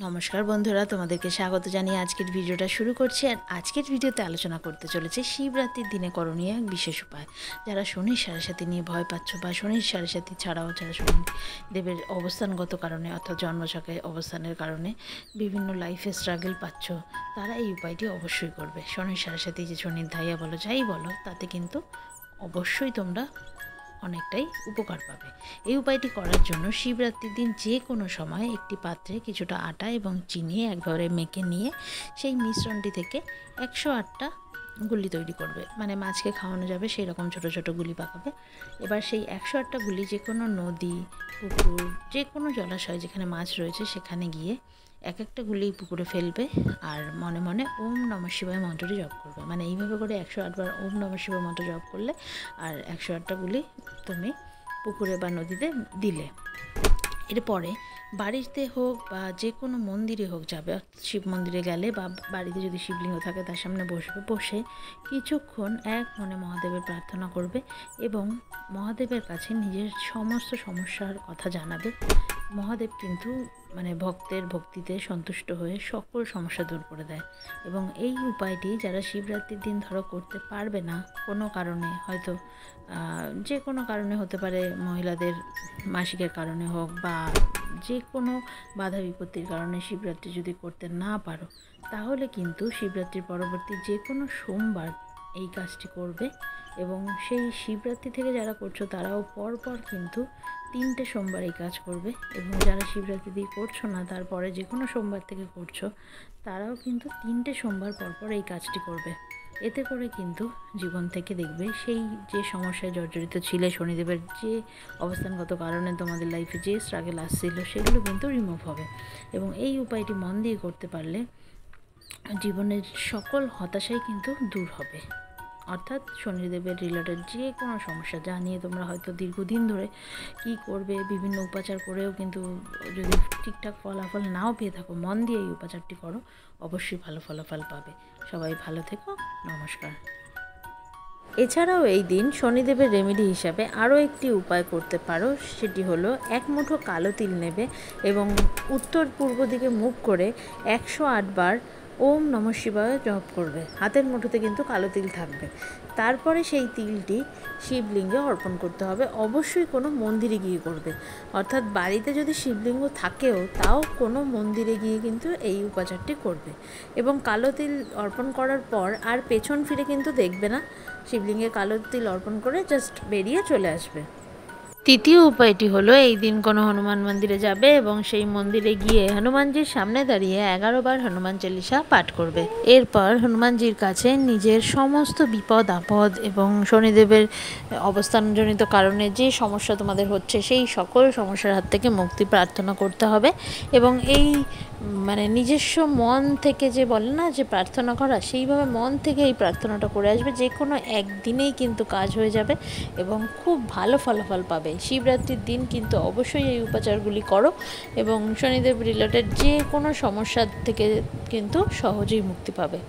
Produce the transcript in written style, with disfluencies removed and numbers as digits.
নমস্কার বন্ধুরা, তোমাদেরকে স্বাগত জানিয়ে আজকের ভিডিওটা শুরু করছি। আর আজকের ভিডিওতে আলোচনা করতে চলেছে শিবরাত্রির দিনে করণীয় এক বিশেষ উপায়। যারা শনির সাড়েসাতি নিয়ে ভয় পাচ্ছ বা শনির সাড়েসাতি ছাড়াও যারা শনি দেবের অবস্থানগত কারণে অর্থাৎ জন্মছকে অবস্থানের কারণে বিভিন্ন লাইফে স্ট্রাগল পাচ্ছ, তারা এই উপায়টি অবশ্যই করবে। শনির সাড়েসাতি যে শনির ধাইয়া বলো যাই বলো, তাতে কিন্তু অবশ্যই তোমরা অনেকটাই উপকার পাবে। এই উপায়টি করার জন্য শিবরাত্রির দিন যে কোনো সময় একটি পাত্রে কিছুটা আটা এবং চিনি একবারে মেখে নিয়ে সেই মিশ্রণটি থেকে 108টা গুলি তৈরি করবে, মানে মাছকে খাওয়ানো যাবে সেই রকম ছোটো ছোটো গুলি পাকাবে। এবার সেই 108টা গুলি যে কোনো নদী, পুকুর, যে কোনো জলাশয় যেখানে মাছ রয়েছে সেখানে গিয়ে এক একটা গুলি পুকুরে ফেলবে আর মনে মনে ওম নমঃ শিবায় মন্ত্রটি জপ করবে। মানে এইভাবে করে 108 বার ওম নমঃ শিবায় মন্ত্র জপ করলে আর 108টা গুলি তুমি পুকুরে বা নদীতে দিলে। এরপরে বাড়িতে হোক বা যে কোনো মন্দিরে হোক যাবে, শিব মন্দিরে গেলে বা বাড়িতে যদি শিবলিঙ্গ থাকে তার সামনে বসে কিছুক্ষণ এক মনে মহাদেবের প্রার্থনা করবে এবং মহাদেবের কাছে নিজের সমস্ত সমস্যার কথা জানাবে। মহাদেব কিন্তু মানে ভক্তের ভক্তিতে সন্তুষ্ট হয়ে সকল সমস্যা দূর করে দেয়। এবং এই উপায়টি যারা শিবরাত্রির দিন ধরো করতে পারবে না কোনো কারণে, হয়তো যে কোনো কারণে হতে পারে, মহিলাদের মাসিকের কারণে হোক বা যে কোনো বাধা বিপত্তির কারণে শিবরাত্রি যদি করতে না পারো, তাহলে কিন্তু শিবরাত্রির পরবর্তী যে কোনো সোমবার এই কাজটি করবে। এবং সেই শিবরাত্রি থেকে যারা করছো তারাও পরপর কিন্তু 3টে সোমবার এই কাজ করবে। এবং যারা শিবরাত্রি দিয়ে করছো না, তারপরে যে কোনো সোমবার থেকে করছো, তারাও কিন্তু 3টে সোমবার পরপর এই কাজটি করবে। এতে করে কিন্তু জীবন থেকে দেখবে সেই যে সমস্যায় জর্জরিত ছিলে, শনিদেবের যে অবস্থানগত কারণে তোমাদের লাইফে যে স্ট্রাগল আসছিল সেগুলো কিন্তু রিমুভ হবে। এবং এই উপায়টি মন দিয়ে করতে পারলে জীবনের সকল হতাশাই কিন্তু দূর হবে। অর্থাৎ শনিদেবের রিলেটেড যে কোনো সমস্যা যা নিয়ে তোমরা হয়তো দীর্ঘদিন ধরে কি করবে বিভিন্ন উপাচার করেও কিন্তু যদি ঠিকঠাক ফলাফল নাও পেয়ে থাকো, মন দিয়ে এই উপাচারটি করো, অবশ্যই ভালো ফলাফল পাবে। সবাই ভালো থেকো, নমস্কার। এছাড়াও এই দিন শনিদেবের রেমেডি হিসাবে আরও একটি উপায় করতে পারো, সেটি হলো 1 মুঠো কালো তিল নেবে এবং উত্তর পূর্ব দিকে মুখ করে 108 বার ওম নমঃ শিবায় জপ করবে। হাতের মুঠোতে কিন্তু কালো তিল থাকবে। তারপরে সেই তিলটি শিবলিঙ্গে অর্পণ করতে হবে। অবশ্যই কোনো মন্দিরে গিয়ে করবে, অর্থাৎ বাড়িতে যদি শিবলিঙ্গ থাকেও তাও কোনো মন্দিরে গিয়ে কিন্তু এই উপাচারটি করবে। এবং কালো তিল অর্পণ করার পর আর পেছন ফিরে কিন্তু দেখবে না, শিবলিঙ্গে কালো তিল অর্পণ করে জাস্ট বেরিয়ে চলে আসবে। তৃতীয় উপায়টি হলো এই দিন কোনো হনুমান মন্দিরে যাবে এবং সেই মন্দিরে গিয়ে হনুমানজির সামনে দাঁড়িয়ে 11 বার হনুমান চালিসা পাঠ করবে। এরপর হনুমানজির কাছে নিজের সমস্ত বিপদ আপদ এবং শনিদেবের অবস্থানজনিত কারণে যে সমস্যা তোমাদের হচ্ছে সেই সকল সমস্যার হাত থেকে মুক্তি প্রার্থনা করতে হবে। এবং এই মানে নিজস্ব মন থেকে যে বলে না যে প্রার্থনা করা, সেইভাবে মন থেকে এই প্রার্থনাটা করে আসবে। যে কোনো একদিনেই কিন্তু কাজ হয়ে যাবে এবং খুব ভালো ফলাফল পাবে। শিবরাত্রির দিন কিন্তু অবশ্যই এই উপাচারগুলি করো এবং শনিদেব রিলেটেড যে কোনো সমস্যার থেকে কিন্তু সহজেই মুক্তি পাবে।